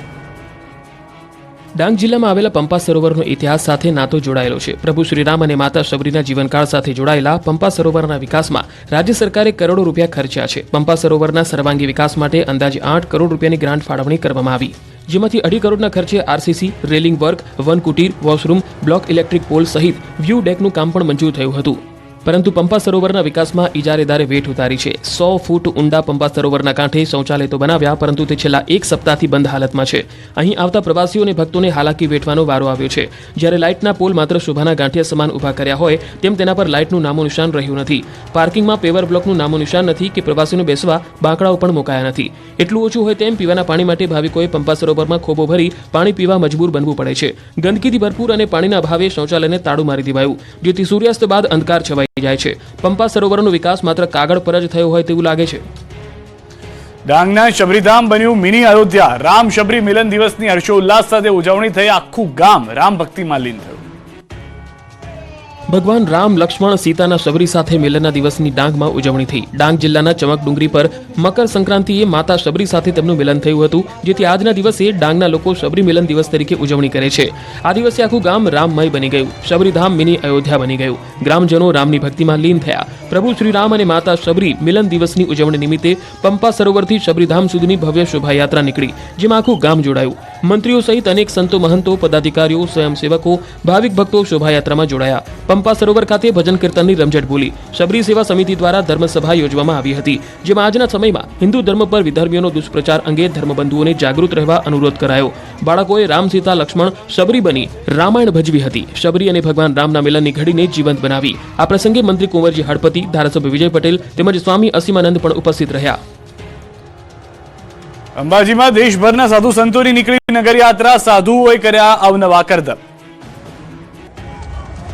ડાંગ જિલ્લામાં આવેલા પંપા સરોવરનો ઇતિહાસ સાથે નાતો જોડાયેલો છે. પ્રભુ શ્રીરામ અને માતા શબરીના જીવનકાળ સાથે જોડાયેલા પંપા સરોવરના વિકાસમાં રાજ્ય સરકારે કરોડો રૂપિયા ખર્ચ્યા છે. પંપા સરોવરના સર્વાંગી વિકાસ માટે અંદાજે 8 કરોડ રૂપિયાની ગ્રાન્ટ ફાળવણી કરવામાં આવી, જેમાંથી 2.5 કરોડના ખર્ચે આરસીસી, રેલિંગ વર્ક, વન કુટીર, વોશરૂમ, બ્લોક ઇલેક્ટ્રિક પોલ સહિત વ્યૂ ડેકનું કામ પણ મંજૂર થયું હતું. પરંતુ પંપા સરોવરના વિકાસમાં ઇજારેદારે વેઠ ઉતારી છે. 100 ફૂટ ઊંડા પંપા સરોવરના કાંઠે શૌચાલય તો બનાવ્યા, પરંતુ તે છેલ્લા એક સપ્તાહથી બંધ હાલતમાં છે. અહીં આવતા પ્રવાસીઓ અને ભક્તોને હાલાકી વેઠવાનો વારો આવ્યો છે. જ્યારે લાઇટના પોલ માત્ર શોભાના ગાંઠિયા સમાન ઊભા કર્યા હોય તેમ તેના પર લાઇટનું નામો નિશાન રહ્યું નથી. પાર્કિંગમાં પેવર બ્લોકનું નામો નિશાન નથી કે પ્રવાસીઓને બેસવા બાંકડાઓ પણ મુકાયા નથી. એટલું ઓછું હોય તેમ પીવાના પાણી માટે ભાવિકોએ પંપા સરોવરમાં ખોબો ભરી પાણી પીવા મજબૂર બનવું પડે છે. ગંદકીથી ભરપૂર અને પાણીના અભાવે શૌચાલયને તાળું મારી દેવાયું, જેથી સૂર્યાસ્ત બાદ અંધકાર છવાઈ જાય છે. પંપા સરોવરનો વિકાસ માત્ર કાગળ પર જ થયો હોય તેવું લાગે છે. ડાંગના શબરીધામ બન્યું મિની અયોધ્યા. રામ શબરી મિલન દિવસની હર્ષોલ્લાસ સાથે ઉજવણી થઈ. આખું ગામ રામ ભક્તિમાં લીન થયું. ભગવાન રામ, લક્ષ્મણ, સીતાના શબરી સાથે મિલનના દિવસની ડાંગમાં ઉજવણી થઈ. ડાંગ જિલ્લાના ચમક ડુંગરી પર મકર સંક્રાંતિએ માતા શબરી સાથે તેમનું મિલન થયું હતું, જેથી આજના દિવસે ડાંગના લોકો શબરી મિલન દિવસ તરીકે ઉજવણી કરે છે. આ દિવસે આખું ગામ રામમય બની ગયું. શબરીધામ મિની અયોધ્યા બની ગયું. ગ્રામજનો રામની ભક્તિમાં લીન થયા. પ્રભુ શ્રી રામ અને માતા શબરી મિલન દિવસની ઉજવણી નિમિત્તે પંપા સરોવરથી શબરીધામ સુધીની ભવ્ય શોભાયાત્રા નીકળી, જેમાં આખું ગામ જોડાયું. મંત્રીઓ સહિત અનેક સંતો, મહંતો, પદાધિકારીઓ, સ્વયંસેવકો, ભાવિક ભક્તો શોભાયાત્રામાં જોડાયા. પંપા સરોવર ખાતે ભજન કીર્તનની રમઝટ બોલી. શબરી સેવા સમિતિ દ્વારા ધર્મસભા યોજવામાં આવી હતી, જેમાં આજના સમયમાં હિન્દુ ધર્મ પર વિધર્મીઓનો દુષ્પ્રચાર અંગે ધર્મબંધુઓને જાગૃત રહેવા અનુરોધ કરાયો. બાળકોએ રામ, સીતા, લક્ષ્મણ, શબરી બની રામાયણ ભજવી હતી. શબરી અને ભગવાન રામના મિલનની ઘડીને જીવંત બનાવી. આ પ્રસંગે મંત્રી કુંવરજી હળપતિ, ધારાસભ્ય વિજય પટેલ તેમજ સ્વામી અસીમાનંદ પણ ઉપસ્થિત રહ્યા. અંબાજીમાં દેશભરના સાધુ સંતોની નીકળી નગરયાત્રા. સાધુઓએ કર્યા અવનવા કરતબ.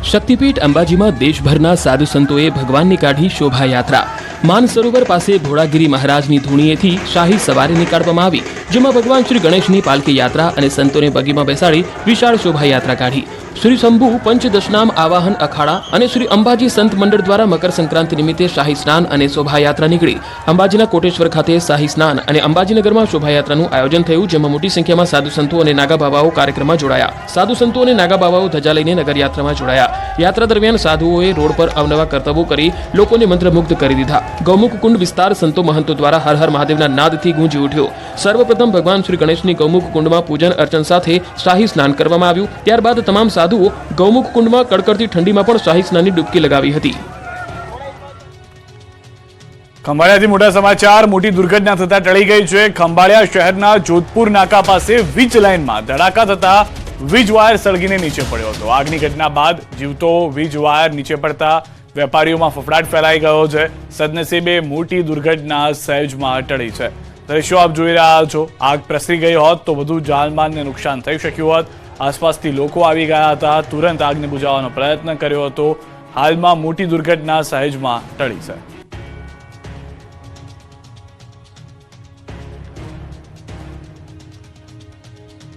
શક્તિપીઠ અંબાજીમાં દેશભરના સાધુ સંતોએ ભગવાનની કાઢી શોભાયાત્રા. માનસરોવર પાસે ભોળાગીરી મહારાજની ધૂણીએથી શાહી સવારી નીકાળવામાં આવી, જેમાં ભગવાન શ્રી ગણેશની પાલકી યાત્રા અને સંતોને બગીમાં બેસાડી વિશાળ શોભાયાત્રા કાઢી. શ્રી શંભુ પંચદશનામ આવાહન અખાડા અને શ્રી અંબાજી સંત મંડળ દ્વારા મકર સંક્રાંતિ નિમિત્તે શાહી સ્નાન અને શોભાયાત્રા નીકળી. અંબાજીના કોટેશ્વર ખાતે શાહી સ્નાન અને અંબાજીનગરમાં શોભાયાત્રાનું આયોજન થયું, જેમાં મોટી સંખ્યામાં સાધુ સંતો અને નાગા બાવાઓ કાર્યક્રમમાં જોડાયા. સાધુ સંતો અને નાગા બાવાઓ ધજા લઈને નગરયાત્રામાં જોડાયા. યાત્રા દરમિયાન સાધુઓએ રોડ પર અવનવા કરતબો કરી લોકોને મંત્રમુગ્ધ કરી દીધા. ગૌમુખ કુંડ વિસ્તાર સંતો મહંતો દ્વારા હર હર મહાદેવના નાદથી ગુંજી ઉઠ્યો. સર્વપ્રથમ ભગવાન શ્રી ગણેશની ગૌમુખ કુંડમાં પૂજન અર્ચન સાથે શાહી સ્નાન કરવામાં આવ્યું. ત્યારબાદ તમામ સાધુઓ ગૌમુખ કુંડમાં કડકડતી ઠંડીમાં પણ શાહી સ્નાનની ડૂબકી લગાવી હતી. ખંભાળિયાથી મોટા સમાચાર. મોટી દુર્ઘટના થતા ટળી ગઈ છે. ખંભાળિયા શહેરના જોધપુર નાકા પાસે વીજ લાઇનમાં ધડાકા થતા વીજ વાયર સળગીને નીચે પડ્યો હતો. આગની ઘટના બાદ જીવતો વીજ વાયર નીચે પડતા વેપારીઓમાં ફફડાટ ફેલાઈ ગયો છે. સદનસીબે મોટી દુર્ઘટના સહેજમાં ટળી છે. દ્રશ્યો આપ જોઈ રહ્યા છો. આગ પ્રસરી ગઈ હોત તો વધુ જાનમાલને નુકસાન થઈ શક્યું હોત. આસપાસથી લોકો આવી ગયા હતા. તુરંત આગને બુઝાવવાનો પ્રયત્ન કર્યો હતો. હાલમાં મોટી દુર્ઘટના સહેજમાં ટળી છે.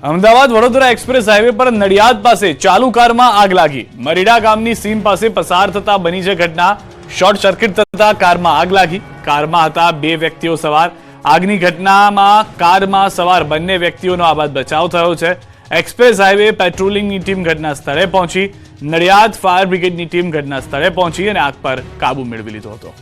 અમદાવાદ વડોદરા એક્સપ્રેસ હાઈવે પર નડિયાદ પાસે ચાલુ કારમાં આગ લાગી. મરીડા ગામની સીમ પાસે પસાર થતા બની છે ઘટના. શોર્ટ સર્કિટ થતા કારમાં આગ લાગી. કારમાં હતા 2 વ્યક્તિઓ સવાર. આગની ઘટનામાં કારમાં સવાર બંને વ્યક્તિઓનો આબાદ બચાવ થયો છે. એક્સપ્રેસ હાઈવે પેટ્રોલિંગની ટીમ ઘટના સ્થળે પહોંચી. નડિયાદ ફાયર બ્રિગેડની ટીમ ઘટના સ્થળે પહોંચી અને આગ પર કાબુ મેળવી લીધો હતો.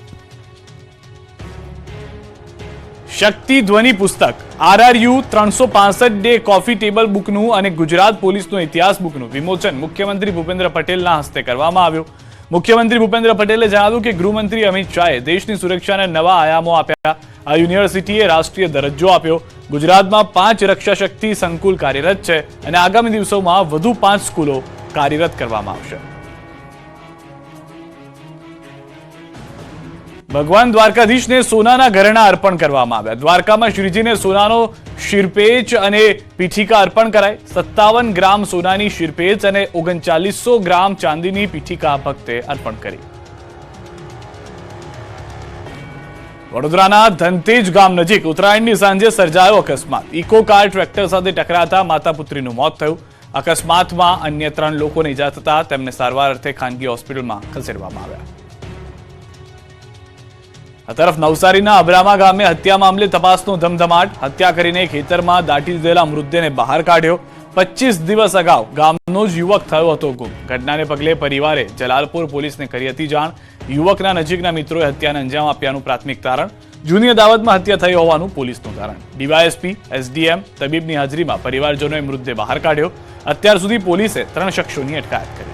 શક્તિ ધ્વનિ પુસ્તક, RRU 365 ડે કોફી ટેબલ બુકનું અને ગુજરાત પોલીસનો ઇતિહાસ બુકનું વિમોચન મુખ્યમંત્રી ભૂપેન્દ્ર પટેલના હસ્તે કરવામાં આવ્યું. મુખ્યમંત્રી ભૂપેન્દ્ર પટેલે જણાવ્યું કે ગૃહમંત્રી અમિત શાહે દેશની સુરક્ષાને નવા આયામો આપ્યા. આ યુનિવર્સિટીએ રાષ્ટ્રીય દરજ્જો આપ્યો. ગુજરાતમાં 5 રક્ષા શક્તિ સંકુલ કાર્યરત છે અને આગામી દિવસોમાં વધુ 5 સ્કૂલો કાર્યરત કરવામાં આવશે. ભગવાન દ્વારકાધીશને સોનાના ઘરેણાં અર્પણ કરવામાં આવ્યા. દ્વારકામાં શ્રીજીને સોનાનો શિરપેચ અને પીઠિકા અર્પણ કરાઈ. 57 ગ્રામ સોનાની શિરપેચ અને 3900 ગ્રામ ચાંદીની પીઠિકા ભક્તે અર્પણ કરી. વડોદરાના ધનતેજ ગામ નજીક ઉત્તરાયણની સાંજે સર્જાયો અકસ્માત. ઇકો કાર ટ્રેક્ટર સાથે ટકરાતા માતા પુત્રીનું મોત થયું. અકસ્માતમાં અન્ય 3 લોકોને ઈજા થતા તેમને સારવાર અર્થે ખાનગી હોસ્પિટલમાં ખસેડવામાં આવ્યા. આ તરફ નવસારીના અબ્રામા ગામે હત્યા મામલે તપાસનો ધમધમાટ. હત્યા કરીને ખેતરમાં દાટી દીધેલા મૃતદેહને બહાર કાઢ્યો. 25 દિવસ અગાઉ ગામનો જ યુવક થયો હતો ગુમ. ઘટનાને પગલે પરિવારે જલાલપુર પોલીસને કરી હતી જાણ. યુવકના નજીકના મિત્રોએ હત્યાને અંજામ આપ્યાનું પ્રાથમિક તારણ. જૂની અદાવતમાં હત્યા થઈ હોવાનું પોલીસનું તારણ. ડીવાયએસપી, એસડીએમ, તબીબની હાજરીમાં પરિવારજનોએ મૃતદેહ બહાર કાઢ્યો. અત્યાર સુધી પોલીસે 3 શખ્સોની અટકાયત કરી.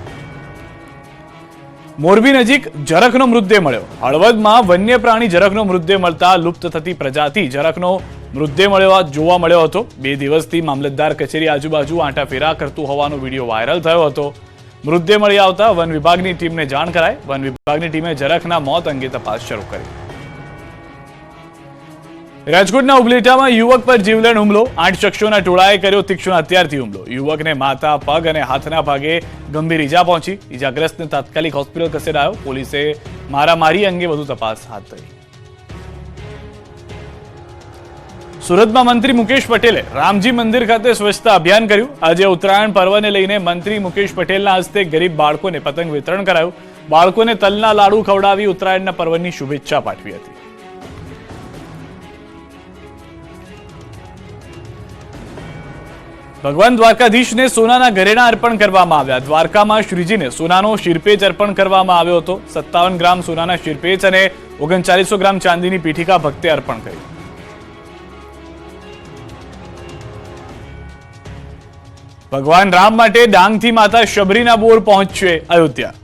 મોરબી નજીક જરખનો મૃતદેહ મળ્યો. હળવદમાં વન્ય પ્રાણી જરખનો મૃતદેહ મળતા લુપ્ત થતી પ્રજાતિ જરખનો મૃતદેહ જોવા મળ્યો હતો. 2 દિવસથી મામલતદાર કચેરી આજુબાજુ આંટાફેરા કરતું હોવાનો વિડીયો વાયરલ થયો હતો. મૃતદેહ મળી આવતા વન વિભાગની ટીમને જાણ કરાઈ. વન વિભાગની ટીમે જરખના મોત અંગે તપાસ શરૂ કરી. રાજકોટના ઉબલેટામાં યુવક પર જીવલેણ હુમલો. 8 શખ્સોના ટોળાએ કર્યો તીક્ષ્ણ હથિયારથી હુમલો. યુવકને માથા, પગ અને હાથના ભાગે ગંભીર ઈજા પહોંચી. ઈજાગ્રસ્તને તાત્કાલિક હોસ્પિટલ ખસેડાયો. પોલીસે મારામારી અંગે વધુ તપાસ હાથ ધરી. સુરતમાં મંત્રી મુકેશ પટેલે રામજી મંદિર ખાતે સ્વચ્છતા અભિયાન કર્યું. આજે ઉત્તરાયણ પર્વને લઈને મંત્રી મુકેશ પટેલના હસ્તે ગરીબ બાળકોને પતંગ વિતરણ કરાયું. બાળકોને તલના લાડુ ખવડાવી ઉત્તરાયણના પર્વની શુભેચ્છા પાઠવી હતી. ભગવાન દ્વારકાધીશને સોનાના ઘરેણા અર્પણ કરવામાં આવ્યા. દ્વારકામાં શ્રીજીને સોનાનો શિરપેચ અર્પણ કરવામાં આવ્યો હતો. 57 ગ્રામ સોનાના શિરપેચ અને 3900 ગ્રામ ચાંદીની પીઠિકા ભક્તે અર્પણ કરી. ભગવાન રામ માટે ડાંગથી માતા શબરીના બોર પહોંચશે અયોધ્યા.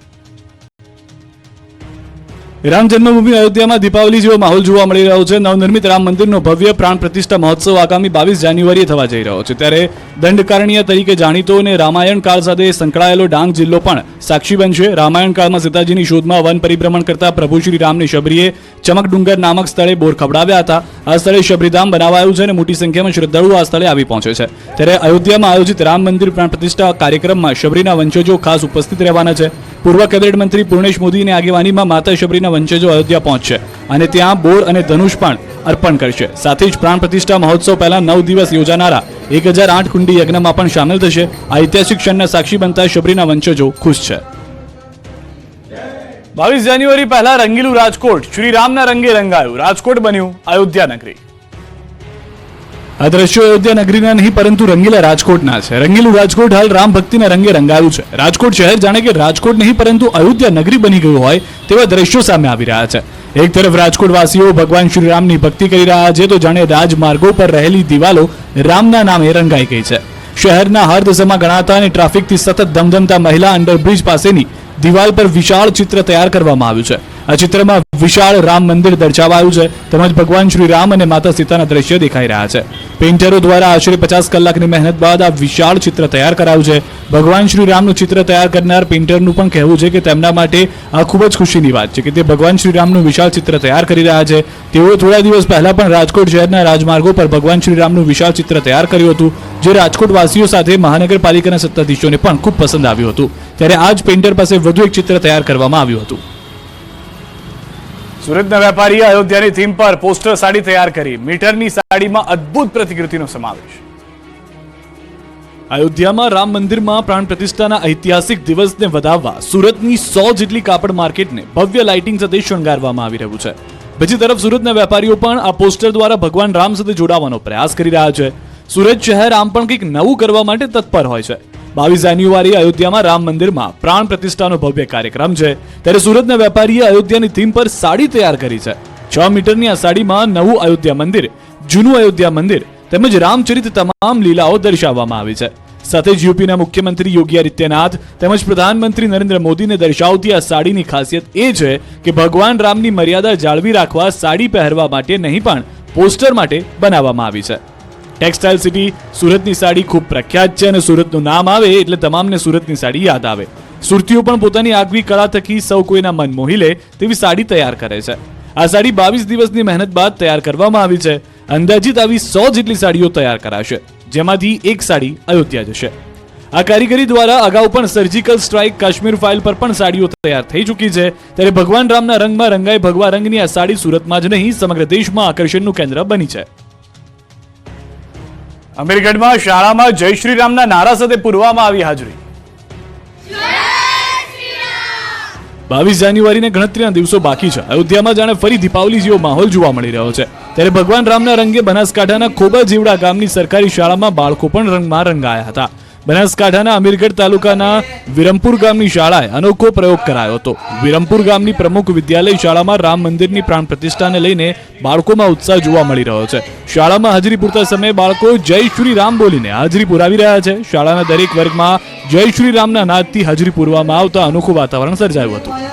રામ જન્મભૂમિ અયોધ્યામાં દીપાવલી જેવો માહોલ જોવા મળી રહ્યો છે. નવનિર્મિત રામ મંદિરનો ભવ્ય પ્રાણ પ્રતિષ્ઠા મહોત્સવ આગામી 22 જાન્યુઆરીએ થવા જઈ રહ્યો છે. ત્યારે દંડકારણ્ય તરીકે જાણીતો અને રામાયણ કાળ સાથે સંકળાયેલો ડાંગ જિલ્લો પણ સાક્ષી બનશે. રામાયણ કાળમાં સીતાજીની શોધમાં વન પરિભ્રમણ કરતા પ્રભુ શ્રી રામને શબરીએ ચમકડુંગર નામક સ્થળે બોર ખવડાવ્યા હતા. આ સ્થળે શબરીધામ બનાવાયું છે અને મોટી સંખ્યામાં શ્રદ્ધાળુઓ આ સ્થળે આવી પહોંચે છે. ત્યારે અયોધ્યામાં આયોજિત રામ મંદિર પ્રાણ પ્રતિષ્ઠા કાર્યક્રમમાં શબરીના વંશજો ખાસ ઉપસ્થિત રહેવાના છે. પૂર્વ કેબિનેટ મંત્રી પૂર્ણેશ મોદીની આગેવાનીમાં માતા શબરીના વંશજો અયોધ્યા પહોંચશે અને ત્યાં બોર અને ધનુષ પણ અર્પણ કરશે. સાથે જ પ્રાણ પ્રતિષ્ઠા મહોત્સવ પહેલા 9 દિવસ યોજાનારા 1008 કુંડી યજ્ઞમાં પણ સામેલ થશે. આ ઐતિહાસિક ક્ષણના સાક્ષી બનતા શબરીના વંશજો ખુશ છે. 22 જાન્યુઆરી પહેલા રંગીલું રાજકોટ શ્રીરામના રંગે રંગાયું. રાજકોટ બન્યું અયોધ્યા નગરી. આ દ્રશ્યો અયોધ્યા નગરીના નહીં પરંતુ રંગીલા રાજકોટના છે. રંગીલું રાજકોટ હાલ રામ ભક્તિના રંગે રંગાયું છે. રાજકોટ શહેર જાણે કે રાજકોટ નહીં પરંતુ અયોધ્યા નગરી બની ગયું હોય તેવા દ્રશ્યો સામે આવી રહ્યા છે. એક તરફ રાજકોટવાસીઓ ભગવાન શ્રીરામની ભક્તિ કરી રહ્યા છે તો જાણે રાજમાર્ગો પર રહેલી દિવાલો રામના નામે રંગાઈ ગઈ છે. શહેરના હરદસમાં ગણાતા અને ટ્રાફિકથી સતત ધમધમતા મહિલા અંડરબ્રિજ પાસેની દિવાલ પર વિશાળ ચિત્ર તૈયાર કરવામાં આવ્યું છે. આ ચિત્રમાં વિશાળ રામ મંદિર દર્શાવાયું છે તેમજ ભગવાન શ્રી રામ અને માતા સીતાના દ્રશ્ય દેખાઈ રહ્યા છે. પેઇન્ટરો દ્વારા આશરે 50 કલાકની મહેનત બાદ આ વિશાળ ચિત્ર તૈયાર કરાયું છે. ભગવાન શ્રી રામનું ચિત્ર તૈયાર કરનાર પેઇન્ટરનું પણ કહેવું છે કે તેમના માટે આ ખૂબ જ ખુશીની વાત છે કે તે ભગવાન શ્રી રામનું વિશાળ ચિત્ર તૈયાર કરી રહ્યા છે. તેઓએ થોડા દિવસ પહેલા પણ રાજકોટ શહેરના રાજમાર્ગો પર ભગવાન શ્રી રામનું વિશાળ ચિત્ર તૈયાર કર્યું હતું જે રાજકોટવાસીઓ સાથે મહાનગરપાલિકાના સત્તાધીશોને પણ ખૂબ પસંદ આવ્યું હતું. ત્યારે આ જ પેઇન્ટર પાસે વધુ એક ચિત્ર તૈયાર કરવામાં આવ્યું હતું. સુરતના વેપારીએ અયોધ્યાની થીમ પર પોસ્ટર સાડી તૈયાર કરી. મીટરની સાડીમાં અદ્ભુત પ્રતિકૃતિનો સમાવેશ. અયોધ્યામાં રામ મંદિરમાં પ્રાણ પ્રતિષ્ઠાના ઐતિહાસિક દિવસને વધાવવા સુરતની 100 જેટલી કાપડ માર્કેટને ભવ્ય લાઇટિંગ સાથે શણગારવામાં આવી રહ્યું છે. બીજી તરફ સુરતના વેપારીઓ પણ આ પોસ્ટર દ્વારા ભગવાન રામ સાથે જોડાવાનો પ્રયાસ કરી રહ્યા છે. સુરત શહેર આમ પણ કંઈક નવું કરવા માટે તત્પર હોય છે. 22 જાન્યુઆરી અયોધ્યામાં રામ મંદિરમાં પ્રાણ પ્રતિષ્ઠાનો ભવ્ય કાર્યક્રમ છે. ત્યારે સુરતના વેપારીએ અયોધ્યાની થીમ પર સાડી તૈયાર કરી છે. 6 મીટરની આ સાડીમાં નવું અયોધ્યા મંદિર, જૂનું અયોધ્યા મંદિર તેમજ રામચરિત તમામ લીલાઓ દર્શાવવામાં આવી છે. સાથે જ યુપીના મુખ્યમંત્રી યોગી આદિત્યનાથ તેમજ પ્રધાનમંત્રી નરેન્દ્ર મોદીને દર્શાવતી આ સાડીની ખાસિયત એ છે કે ભગવાન રામની મર્યાદા જાળવી રાખવા સાડી પહેરવા માટે નહીં પણ પોસ્ટર માટે બનાવવામાં આવી છે. ટેક્સટાઇલ સિટી સુરતની સાડી ખૂબ પ્રખ્યાત છે અને સુરતનું નામ આવે એટલે તમામને સુરતની સાડી યાદ આવે. સુરતીઓ પણ પોતાની આગવી કળા થકી સૌ કોઈના મન મોહી લે તેવી સાડી તૈયાર કરે છે. આ સાડી 22 દિવસની મહેનત બાદ તૈયાર કરવામાં આવી છે. અંદાજિત આવી 100 જેટલી સાડીઓ તૈયાર કરાશે જેમાંથી એક સાડી અયોધ્યા જશે. આ કારીગરી દ્વારા અગાઉ પણ સર્જિકલ સ્ટ્રાઇક, કાશ્મીર ફાઇલ પર પણ સાડીઓ તૈયાર થઈ ચૂકી છે. ત્યારે ભગવાન રામના રંગમાં રંગાઈ ભગવા રંગની આ સાડી સુરતમાં જ નહીં સમગ્ર દેશમાં આકર્ષણનું કેન્દ્ર બની છે. અમીરગઢમાં શાળામાં જય શ્રી રામના નારા સાથે પૂરવામાં આવી હાજરી. 22 જાન્યુઆરીને ગણતરીના દિવસો બાકી છે. અયોધ્યામાં જાણે ફરી દીપાવલી જેવો માહોલ જોવા મળી રહ્યો છે. ત્યારે ભગવાન રામના રંગે બનાસકાંઠાના ખોબા જીવડા ગામની સરકારી શાળામાં બાળકો પણ રંગમાં રંગાયા હતા. બનાસકાંઠાના અમીરગઢ તાલુકાના વિરમપુર ગામની શાળાએ અનોખો પ્રયોગ કરાયો હતો. વિરમપુર ગામની પ્રમુખ વિદ્યાલય શાળામાં રામ મંદિરની પ્રાણ પ્રતિષ્ઠાને લઈને બાળકોમાં ઉત્સાહ જોવા મળી રહ્યો છે. શાળામાં હાજરી પૂરતા સમયે બાળકો જય શ્રી રામ બોલીને હાજરી પુરાવી રહ્યા છે. શાળાના દરેક વર્ગમાં જય શ્રી રામના નાદથી હાજરી પૂરવામાં આવતા અનોખું વાતાવરણ સર્જાયું હતું.